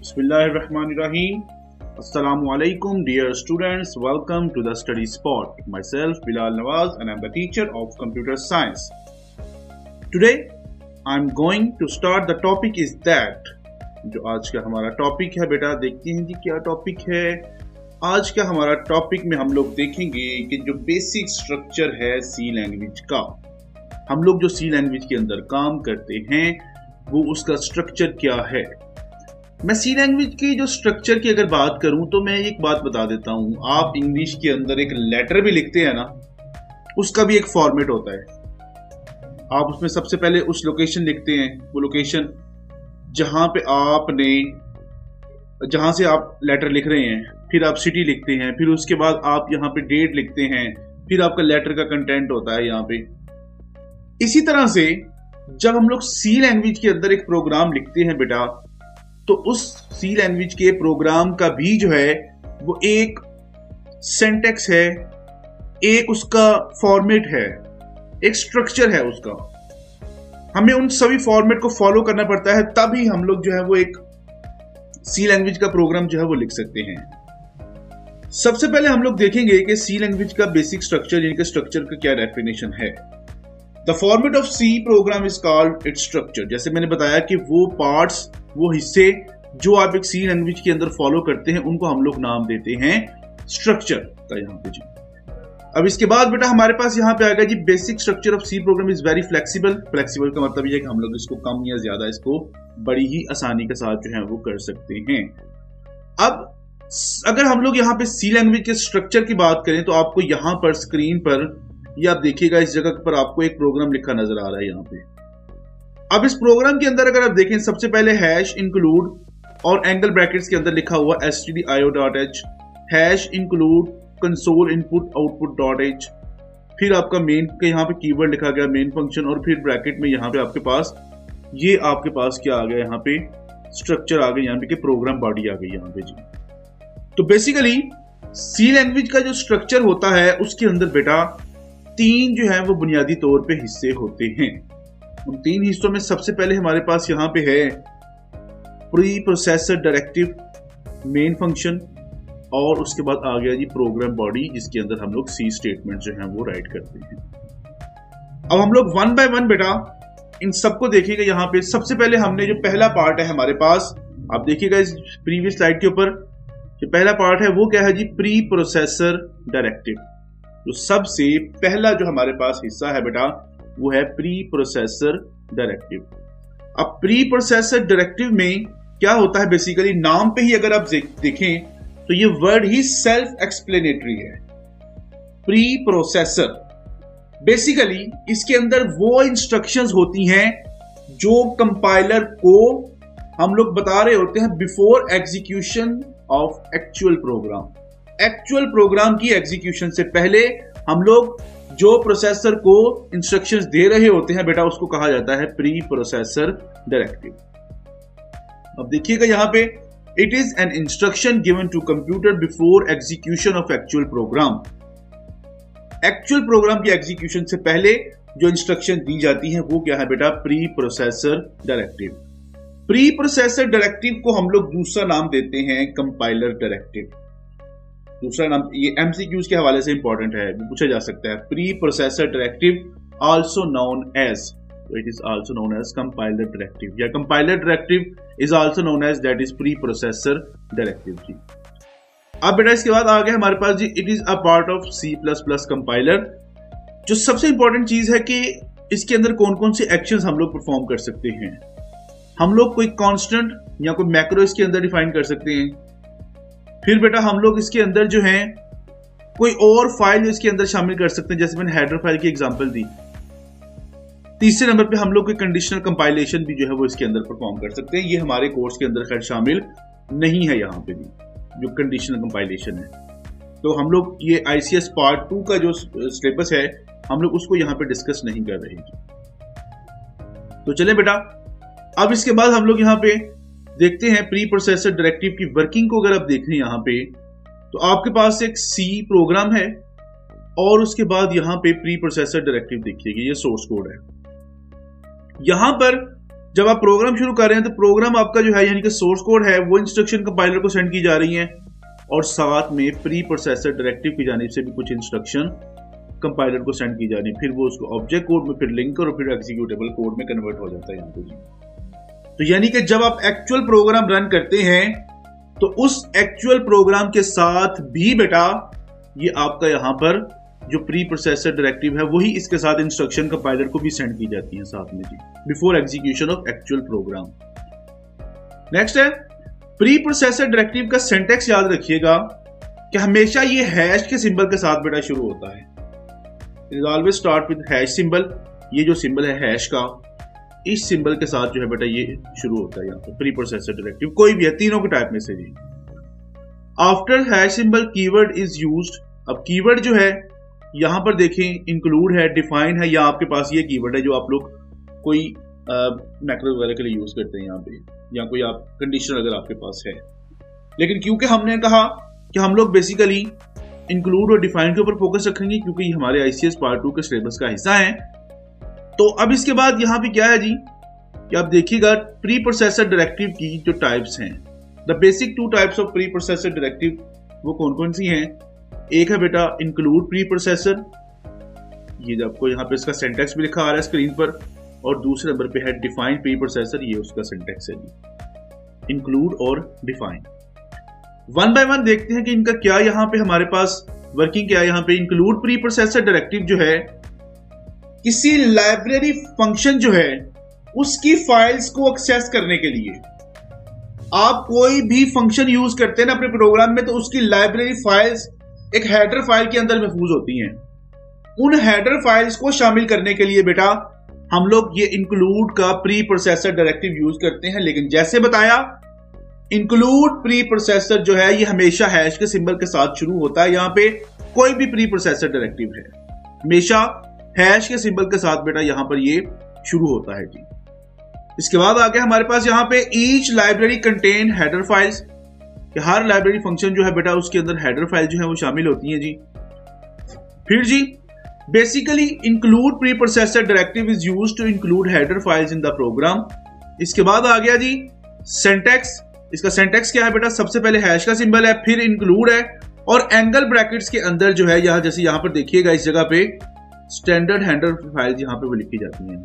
Bismillahirrahmanirrahim. Assalamualaikum, dear students. Welcome to the study spot. Myself, Bilal Nawaz, and I'm the teacher of computer science. Today, I'm going to start the topic is that. जो आज का हमारा topic है बेटा, देखते हैं जी क्या topic है। आज का हमारा टॉपिक में हम लोग देखेंगे कि जो बेसिक स्ट्रक्चर है सी लैंग्वेज का, हम लोग जो सी लैंग्वेज के अंदर काम करते हैं वो उसका स्ट्रक्चर क्या है। मैं सी लैंग्वेज की जो स्ट्रक्चर की अगर बात करूं तो मैं एक बात बता देता हूं, आप इंग्लिश के अंदर एक लेटर भी लिखते हैं ना, उसका भी एक फॉर्मेट होता है। आप उसमें सबसे पहले उस लोकेशन लिखते हैं, वो लोकेशन जहां पे आपने जहां से आप लेटर लिख रहे हैं, फिर आप सिटी लिखते हैं, फिर उसके बाद आप यहाँ पे डेट लिखते हैं, फिर आपका लेटर का कंटेंट होता है यहाँ पे। इसी तरह से जब हम लोग सी लैंग्वेज के अंदर एक प्रोग्राम लिखते हैं बेटा, तो उस सी लैंग्वेज के प्रोग्राम का भी जो है वो एक सिंटैक्स है, एक उसका फॉर्मेट है, एक स्ट्रक्चर है उसका। हमें उन सभी फॉर्मेट को फॉलो करना पड़ता है, तभी हम लोग जो है वो एक सी लैंग्वेज का प्रोग्राम जो है वो लिख सकते हैं। सबसे पहले हम लोग देखेंगे कि सी लैंग्वेज का बेसिक स्ट्रक्चर, यानी कि स्ट्रक्चर का क्या डेफिनेशन है। The format of C program is called its structure. जैसे मैंने बताया कि वो पार्ट्स, वो हिस्से जो आप एक सी लैंग्वेज के अंदर फॉलो करते हैं, उनको हम लोग नाम देते हैं स्ट्रक्चर का यहाँ पे जी। अब इसके बाद बेटा हमारे पास यहाँ पे आएगा जी basic structure of C program is very flexible. Flexible का मतलब ये है कि हम लोग इसको कम या ज्यादा, इसको बड़ी ही आसानी के साथ जो है वो कर सकते हैं। अब अगर हम लोग यहाँ पे सी लैंग्वेज के स्ट्रक्चर की बात करें तो आपको यहाँ पर स्क्रीन पर ये आप देखिएगा, इस जगह पर आपको एक प्रोग्राम लिखा नजर आ रहा है यहाँ पे। अब इस प्रोग्राम के अंदर अगर आप देखें, सबसे पहले हैश इंक्लूड और एंगल ब्रैकेट्स के अंदर लिखा हुआ stdio.h, hash include console input output .h, फिर आपका मेन के यहाँ पे कीवर्ड लिखा गया मेन फंक्शन, और फिर ब्रैकेट में यहाँ पे आपके पास ये आपके पास क्या आ गया, यहाँ पे स्ट्रक्चर आ गया, यहाँ पे प्रोग्राम बॉडी आ गई यहाँ पे जी। तो बेसिकली सी लैंग्वेज का जो स्ट्रक्चर होता है उसके अंदर बेटा तीन जो है वो बुनियादी तौर पे हिस्से होते हैं। उन तीन हिस्सों में सबसे पहले हमारे पास यहाँ पे है preprocessor directive, main function, और उसके बाद आ गया जी प्रोग्राम बॉडी, जिसके अंदर हम लोग सी स्टेटमेंट जो है वो राइट करते हैं। अब हम लोग वन बाय वन बेटा इन सबको देखेंगे। यहाँ पे सबसे पहले हमने जो पहला पार्ट है हमारे पास, आप देखिएगा इस प्रीवियस स्लाइड के ऊपर, जो पहला पार्ट है वो क्या है जी, प्री प्रोसेसर डायरेक्टिव। तो सबसे पहला जो हमारे पास हिस्सा है बेटा वो है प्री प्रोसेसर डायरेक्टिव। अब प्री प्रोसेसर डायरेक्टिव में क्या होता है, बेसिकली नाम पे ही अगर आप देखें तो ये वर्ड ही सेल्फ एक्सप्लेनेटरी है। प्री प्रोसेसर बेसिकली इसके अंदर वो इंस्ट्रक्शंस होती हैं जो कंपाइलर को हम लोग बता रहे होते हैं before execution of actual program. Actual program की एग्जीक्यूशन से पहले हम लोग जो प्रोसेसर को इंस्ट्रक्शंस दे रहे होते हैं बेटा, उसको कहा जाता है प्री प्रोसेसर डायरेक्टिव। अब देखिएगा यहाँ पे, it is an instruction given to computer before execution of actual program. Actual program की एग्जीक्यूशन से पहले जो इंस्ट्रक्शन दी जाती है वो क्या है बेटा, pre processor directive. Pre processor directive को हम लोग दूसरा नाम देते हैं कंपाइलर डायरेक्टिव। दूसरा नाम ये एमसीक्यूज के हवाले से इंपॉर्टेंट है, पूछा जा सकता है। Preprocessor directive also known as, it is also known as compiler directive, या compiler directive is also known as that is preprocessor directive जी। अब बेटा इसके बाद आ गया हमारे पास जी, it is a part of C++ compiler. जो सबसे इंपॉर्टेंट चीज है कि इसके अंदर कौन कौन से एक्शंस हम लोग परफॉर्म कर सकते हैं। हम लोग कोई कांस्टेंट या कोई मैक्रो इसके अंदर डिफाइन कर सकते हैं। फिर बेटा हम लोग इसके अंदर जो है कोई और फाइल इसके अंदर शामिल कर सकते हैं, जैसे मैंने हेडर फाइल की एग्जांपल दी। तीसरे नंबर पे हम लोग कोई कंडीशनल कंपाइलेशन भी जो है वो इसके अंदर परफॉर्म कर सकते हैं। ये हमारे कोर्स के अंदर खैर शामिल नहीं है यहाँ पे भी, जो कंडीशनल कंपाइलेशन है। तो हम लोग ये ICS पार्ट 2 का जो सिलेबस है हम लोग उसको यहाँ पे डिस्कस नहीं कर रहे हैं। तो चले बेटा, अब इसके बाद हम लोग यहाँ पे देखते हैं प्री प्रोसेसर डायरेक्टिव की वर्किंग को। अगर आप देखें यहाँ पे तो आपके पास एक सी प्रोग्राम है और उसके बाद यहाँ पे प्री प्रोसेसर डायरेक्टिव देखिएगा, ये सोर्स कोड है। यहां पर जब आप प्रोग्राम शुरू कर रहे हैं तो प्रोग्राम आपका जो है यानी कि सोर्स कोड है वो इंस्ट्रक्शन कंपाइलर को सेंड की जा रही है और साथ में प्री प्रोसेसर डायरेक्टिव की जानिब से भी कुछ इंस्ट्रक्शन कंपाइलर को सेंड की जा रही है। फिर वो उसको ऑब्जेक्ट कोड में फिर लिंक और फिर एग्जीक्यूटेबल कोड में कन्वर्ट हो जाता है यहाँ पे जी। तो यानी कि जब आप एक्चुअल प्रोग्राम रन करते हैं तो उस एक्चुअल प्रोग्राम के साथ भी बेटा ये आपका यहाँ पर जो प्री प्रोसेसर डायरेक्टिव है वही इसके साथ इंस्ट्रक्शन कंपाइलर को भी सेंड की जाती है साथ में जी, before execution of actual program. Next है प्री प्रोसेसर डायरेक्टिव का सिंटैक्स याद रखिएगा कि हमेशा ये हैश के सिंबल के साथ बेटा शुरू होता है। It is always start with hash symbol. ये जो सिंबल है हैश का, इस सिंबल के साथ जो है बेटा ये शुरू होता है यहाँ पर प्री प्रोसेसर डायरेक्टिव, कोई भी है तीनों के टाइप में से जी। After hash symbol keyword is used. अब कीवर्ड जो है यहाँ पर देखें इंक्लूड है, डिफाइन है, या आपके पास ये कीवर्ड है जो आप लोग कोई मैक्रो वगैरह के लिए यूज करते हैं यहाँ पे, या कोई आप कंडीशन अगर आपके पास है। लेकिन क्योंकि हमने कहा कि हम लोग बेसिकली इंक्लूड और डिफाइन के ऊपर फोकस रखेंगे क्योंकि हमारे आईसीएस पार्ट 2 के सिलेबस का हिस्सा है, तो अब इसके बाद यहाँ पे क्या है जी कि आप देखिएगा प्री प्रोसेसर डायरेक्टिव की जो टाइप्स हैं, the basic 2 types of pre processor directive वो कौन कौन सी हैं। एक है बेटा इंक्लूड प्री प्रोसेसर, ये जो आपको यहाँ पे इसका सिंटैक्स भी लिखा आ रहा है स्क्रीन पर, और दूसरे नंबर पे है डिफाइन प्री प्रोसेसर, ये उसका सिंटैक्स है जी, इंक्लूड और डिफाइन। वन बाय वन देखते हैं कि इनका क्या यहाँ पे हमारे पास वर्किंग क्या है। यहाँ पे इंक्लूड प्री प्रोसेसर डायरेक्टिव जो है किसी लाइब्रेरी फंक्शन जो है उसकी फाइल्स को एक्सेस करने के लिए, आप कोई भी फंक्शन यूज करते हैं ना अपने प्रोग्राम में तो उसकी लाइब्रेरी फाइल्स एक हेडर फाइल के अंदर महफूज होती हैं। उन हेडर फाइल्स को शामिल करने के लिए बेटा हम लोग ये इंक्लूड का प्री प्रोसेसर डायरेक्टिव यूज करते हैं। लेकिन जैसे बताया इंक्लूड प्री प्रोसेसर जो है ये हमेशा हैश के सिंबल के साथ शुरू होता है। यहाँ पे कोई भी प्री प्रोसेसर डायरेक्टिव है हमेशा हैश के सिंबल के साथ बेटा यहाँ पर ये शुरू होता है जी। इसके बाद आगे हमारे पास यहाँ पे each library contain header files, कि हर लाइब्रेरी फंक्शन जो है बेटा उसके अंदर हेडर फाइल जो है वो शामिल होती है जी। फिर जी basically include preprocessor directive is used to include header files in the program. इसके बाद आ गया जी सिंटैक्स। इसका सिंटैक्स क्या है बेटा, सबसे पहले हैश का सिंबल है, फिर इंक्लूड है और एंगल ब्रैकेट्स के अंदर जो है यहाँ जैसे यहाँ पर देखिएगा इस जगह पे स्टैंडर्ड हेडर फाइल यहाँ पे वो लिखी जाती है।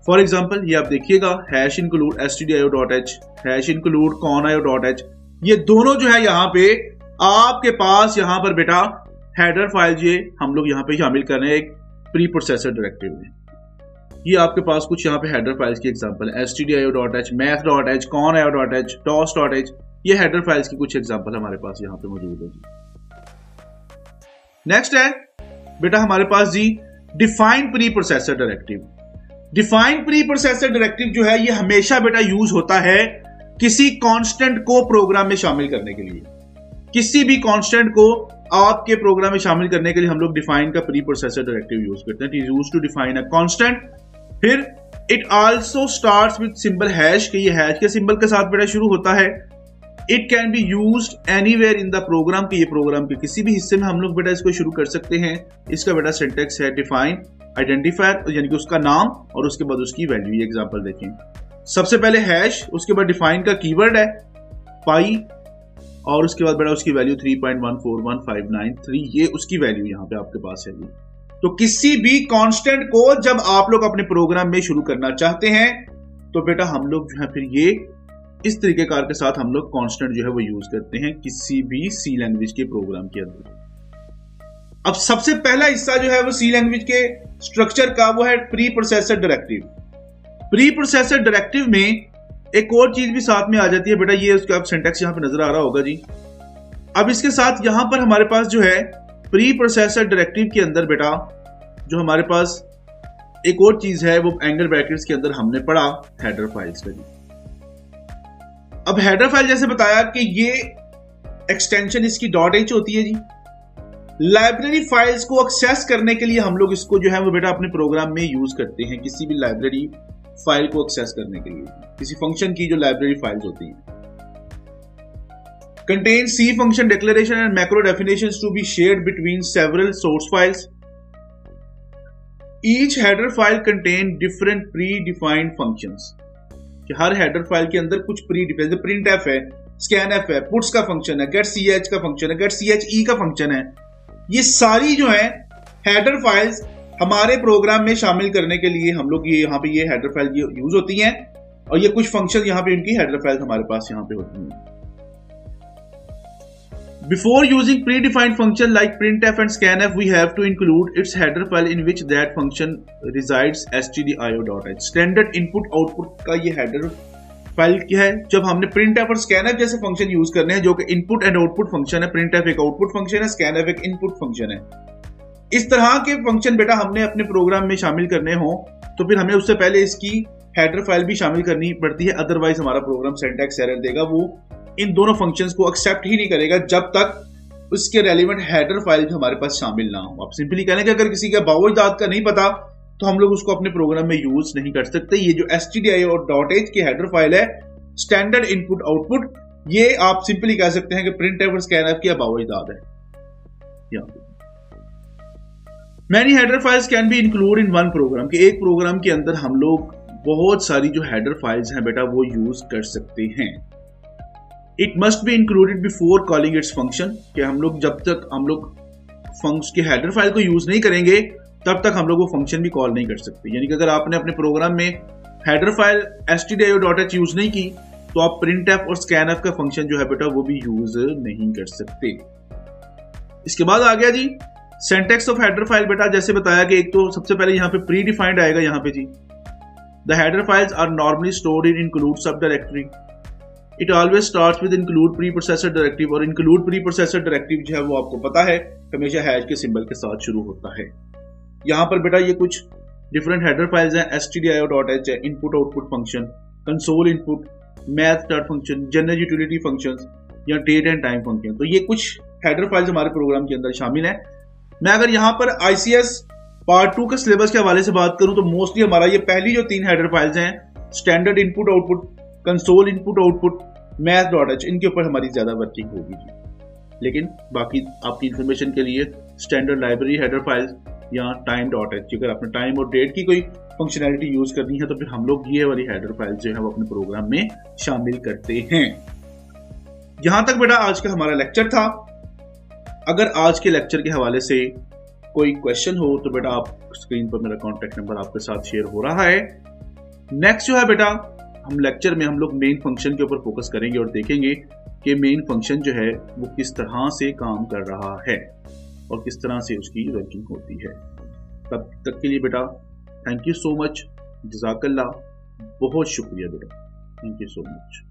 फॉर एग्जाम्पल ये आप देखिएगा hash include stdio.h, hash include conio.h, ये दोनों जो है यहाँ पे आपके पास यहाँ पर बेटा हेडर फाइल ये हम लोग यहाँ पे शामिल कर रहे हैं एक प्री प्रोसेसर डायरेक्टिव में। ये आपके पास कुछ यहाँ पे हेडर फाइल्स की एग्जांपल है, stdio.h, math.h, conio.h, dos.h, ये हेडर फाइल्स की कुछ एग्जांपल हमारे पास यहाँ पे मौजूद है। नेक्स्ट है बेटा हमारे पास जी define preprocessor directive. Define preprocessor directive जो है ये हमेशा बेटा यूज होता है किसी कांस्टेंट को प्रोग्राम में शामिल करने के लिए। किसी भी कांस्टेंट को आपके प्रोग्राम में शामिल करने के लिए हम लोग डिफाइन का प्री प्रोसेसर डायरेक्टिव यूज करते हैं। It is used to define a constant. फिर it also starts with symbol hash, कि ये हैश के सिंबल के साथ बेटा शुरू होता है। It can be used anywhere in the program, कि ये प्रोग्राम के किसी भी हिस्से में हम लोग बेटा इसको शुरू कर सकते हैं। इसका बेटा सिंटैक्स है डिफाइन आइडेंटिफायर, यानी कि उसका नाम और उसके बाद उसकी वैल्यू। ये एग्जांपल देखें, सबसे पहले हैश, उसके बाद डिफाइन का कीवर्ड है पाई और उसके बाद बेटा उसकी वैल्यू 3.141593, ये उसकी वैल्यू यहाँ पे आपके पास है। तो किसी भी कांस्टेंट को जब आप लोग अपने प्रोग्राम में शुरू करना चाहते हैं तो बेटा हम लोग जो है फिर ये इस तरीके कार के साथ हम लोग कांस्टेंट जो है वो यूज करते हैं किसी भी सी लैंग्वेज के प्रोग्राम के अंदर। अब सबसे पहला हिस्सा जो है वो सी लैंग्वेज के स्ट्रक्चर का वो है preprocessor directive. Pre processor directive में एक और चीज भी साथ में आ जाती है बेटा, ये उसका सिंटैक्स यहाँ पे नजर आ रहा होगा जी। अब इसके साथ यहां पर हमारे पास जो है प्री प्रोसेसर डायरेक्टिव के अंदर बेटा जो हमारे पास एक और चीज है वो एंगल ब्रैकेट्स के अंदर हमने पढ़ा हेडर फाइल्स का जी। अब हेडर फाइल जैसे बताया कि ये एक्सटेंशन इसकी .h होती है जी। लाइब्रेरी फाइल्स को एक्सेस करने के लिए हम लोग इसको जो है वो बेटा अपने प्रोग्राम में यूज करते हैं, किसी भी लाइब्रेरी फाइल को एक्सेस करने के लिए, किसी फंक्शन की जो लाइब्रेरी फाइल्स होती हैं। Contain C function declaration and macro definitions to be shared between several source files। Each header file contain different pre defined functions, कि हर हेडर फाइल के अंदर कुछ प्री डिफाइंड, प्रिंट एफ है, scan F है, puts का function है, gate C H का function है, गेट सी एच ई का फंक्शन है, ये सारी जो है हेडर फाइल्स हमारे प्रोग्राम में शामिल करने के लिए हम लोग ये यहाँ पे ये हेडर फाइल यूज होती हैं, और ये कुछ फंक्शन यहाँ पे इनकी हेडर फाइल्स हमारे पास यहाँ पे होती हैं। Before using predefined function like printf and scanf, we have to include its header file in which that function resides stdio.h। Standard input output का ये header फाइल क्या है? जब हमने printf और scanf जैसे फंक्शन यूज करने हैं जो कि इनपुट एंड आउटपुट फंक्शन है, printf एक आउटपुट फंक्शन है, scanf एक इनपुट फंक्शन है, इस तरह के फंक्शन बेटा हमने अपने प्रोग्राम में शामिल करने हो तो फिर हमें उससे पहले इसकी हेडर फाइल भी शामिल करनी पड़ती है, अदरवाइज हमारा प्रोग्राम सिंटैक्स एरर देगा, वो इन दोनों फंक्शंस को एक्सेप्ट ही नहीं करेगा जब तक उसके रेलिवेंट हेडर फाइल हमारे पास शामिल ना हो। आप सिंपली कहें कि अगर किसी का बावजदाद का नहीं पता तो हम लोग उसको अपने प्रोग्राम में यूज नहीं कर सकते। ये जो stdio.h की हेडर फाइल है, स्टैंडर्ड इनपुट आउटपुट, ये आप सिंपली कह सकते हैं कि printf और scanf की बावजदाद है। Many header files can be included in one program, कि एक प्रोग्राम के अंदर हम लोग बहुत सारी जो हेडर फाइल्स हैं बेटा वो यूज कर सकते हैं। It must be included before calling its function, कि हम लोग जब तक हम लोग फंक्शन के हेडर फाइल को यूज नहीं करेंगे तब तक हम लोग वो फंक्शन भी कॉल नहीं कर सकते। यानी कि अगर आपने अपने प्रोग्राम में हेडर फाइल stdio.h यूज नहीं की तो आप printf और scanf का फंक्शन जो है बेटा वो भी यूज नहीं कर सकते। इसके बाद आ गया जी सिंटैक्स ऑफ हेडर फाइल बेटा, जैसे बताया कि एक तो सबसे पहले यहाँ पे प्री डिफाइंड आएगा यहाँ पे जी, the header files are normally stored in include subdirectory, it always starts with include preprocessor directive, और इंक्लूड प्री प्रोसेसर डायरेक्टिव जो है वो आपको पता है हमेशा हैश के सिंबल के साथ शुरू होता है। यहाँ पर बेटा ये कुछ डिफरेंट हेडर फाइल्स हैं, stdio.h है, input output function, console input, math start function, general utility functions या डेट एंड टाइम फंक्शन, तो ये कुछ हेडर फाइल्स हमारे प्रोग्राम के अंदर शामिल है। मैं अगर यहाँ पर ICS पार्ट 2 के सिलेबस के हवाले से बात करूं तो मोस्टली हमारा ये पहली जो 3 हेडर फाइल्स हैं, standard input output, console input output, math.h, इनके ऊपर हमारी ज्यादा वर्किंग होगी जी। लेकिन बाकी आपकी इंफॉर्मेशन के लिए स्टैंडर्ड लाइब्रेरी हेडर फाइल्स या time.h, अगर आपने टाइम और डेट की कोई फंक्शनैलिटी यूज करनी है तो फिर हम लोग ये वाली हेडर फाइल्स जो है वो अपने प्रोग्राम में शामिल करते हैं। यहां तक बेटा आज का हमारा लेक्चर था। अगर आज के लेक्चर के हवाले से कोई क्वेश्चन हो तो बेटा आप स्क्रीन पर मेरा कॉन्टैक्ट नंबर आपके साथ शेयर हो रहा है। नेक्स्ट जो है बेटा हम लेक्चर में हम लोग मेन फंक्शन के ऊपर फोकस करेंगे और देखेंगे कि मेन फंक्शन जो है वो किस तरह से काम कर रहा है और किस तरह से उसकी वर्किंग होती है। तब तक के लिए बेटा थैंक यू सो मच, जज़ाकल्लाह, बहुत शुक्रिया बेटा, थैंक यू सो मच।